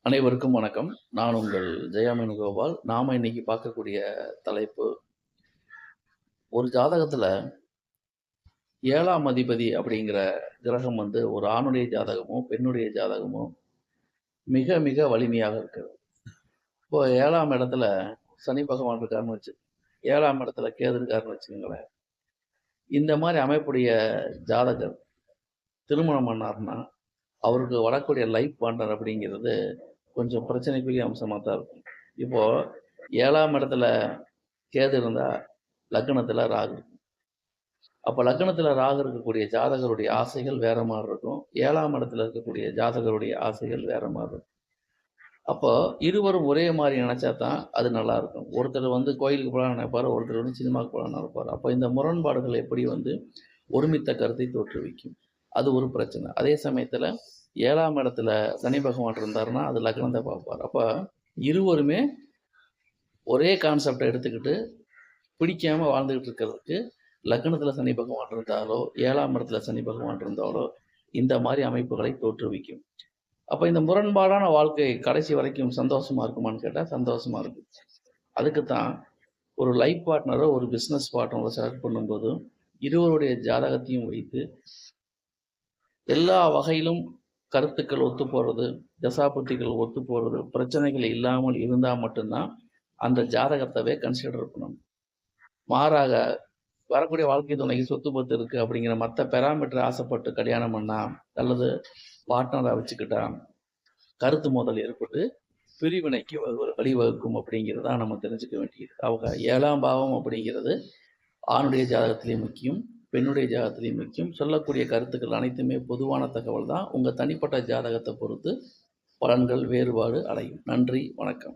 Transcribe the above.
அனைவருக்கும் வணக்கம். நான் உங்கள் ஜெயா வேணுகோபால். நாம இன்னைக்கு பார்க்கக்கூடிய தலைப்பு, ஒரு ஜாதகத்துல 7ஆம் அதிபதி அப்படிங்கிற கிரகம் ஒரு ஆணுடைய ஜாதகமோ, பெண்ணுடைய ஜாதகமோ மிக மிக வலிமையாக இருக்கிறது. இப்போ 7ஆம் இடத்துல சனி பகவான் இருக்காருன்னு 7ஆம் இடத்துல கேது இருக்காருன்னு வச்சுக்கோங்களேன். இந்த மாதிரி அமைப்புடைய ஜாதகர் திருமணம் பண்ணாருன்னா, அவருக்கு வரக்கூடிய லைஃப் பார்ட்னர் அப்படிங்கிறது கொஞ்சம் பிரச்சனைக்குரிய அம்சமாக தான் இருக்கும். இப்போ 7ஆம் இடத்துல கேது இருந்தா லக்னத்துல ராகு. அப்ப லக்னத்துல ராகு இருக்கக்கூடிய ஜாதகருடைய ஆசைகள் வேற மாதிரி இருக்கும். 7ஆம் இடத்துல இருக்கக்கூடிய ஜாதகருடைய ஆசைகள் வேற மாதிரி இருக்கும். அப்போ இருவரும் ஒரே மாதிரி நினைச்சா தான் அது நல்லா இருக்கும். ஒருத்தர் கோயிலுக்கு போகலான்னு நினைப்பாரு, ஒருத்தர் சினிமாவுக்கு போகலான்னு நினைப்பாரு. அப்போ இந்த முரண்பாடுகள் எப்படி ஒருமித்த கருத்தை தோற்றுவிக்கும்? அது ஒரு பிரச்சனை. அதே சமயத்துல 7ஆம் இடத்துல சனி பகவான் இருந்தாருன்னா அது லக்னத்தை பார்ப்பார். அப்ப இருவருமே ஒரே கான்செப்டை எடுத்துக்கிட்டு பிடிக்காம வாழ்ந்துகிட்டு இருக்கிறதுக்கு லக்னத்துல சனி பகவான் இருந்தாலோ 7ஆம் இடத்துல சனி பகவான் இருந்தாலோ இந்த மாதிரி அமைப்புகளை தோற்றுவிக்கும். அப்ப இந்த முரண்பாடான வாழ்க்கை கடைசி வரைக்கும் சந்தோஷமா இருக்குமான்னு கேட்டா சந்தோஷமா இருக்கும். அதுக்குத்தான் ஒரு லைஃப் பார்ட்னரோ ஒரு பிசினஸ் பார்ட்னரோ செலக்ட் பண்ணும்போது இருவருடைய ஜாதகத்தையும் வைத்து எல்லா வகையிலும் கருத்துக்கள் ஒத்து போறது, தசாபுத்திகள் ஒத்து போறது, பிரச்சனைகள் இல்லாமல் இருந்தா மட்டும்தான் அந்த ஜாதகத்தவே கன்சிடர் பண்ணணும். மாறாக வரக்கூடிய வாழ்க்கை துணைக்கு சொத்து பத்து இருக்கு அப்படிங்கிற மற்ற பெராமீட்டர் ஆசைப்பட்டு கல்யாணம் பண்ணா அல்லது பார்ட்னரை வச்சுக்கிட்டா கருத்து மோதல் ஏற்பட்டு பிரிவினைக்கு வழிவகுக்கும் அப்படிங்கிறதா நம்ம தெரிஞ்சுக்க வேண்டியது. அவங்க 7ஆம் பாவம் அப்படிங்கிறது ஆணுடைய ஜாதகத்திலேயும் முக்கியம், பெண்ணுடைய ஜாதகத்திலேயும் முக்கியம். சொல்லக்கூடிய கருத்துக்கள் அனைத்துமே பொதுவான தகவல் தான். உங்கள் தனிப்பட்ட ஜாதகத்தை பொறுத்து பலன்கள் வேறுபாடு அடையும். நன்றி, வணக்கம்.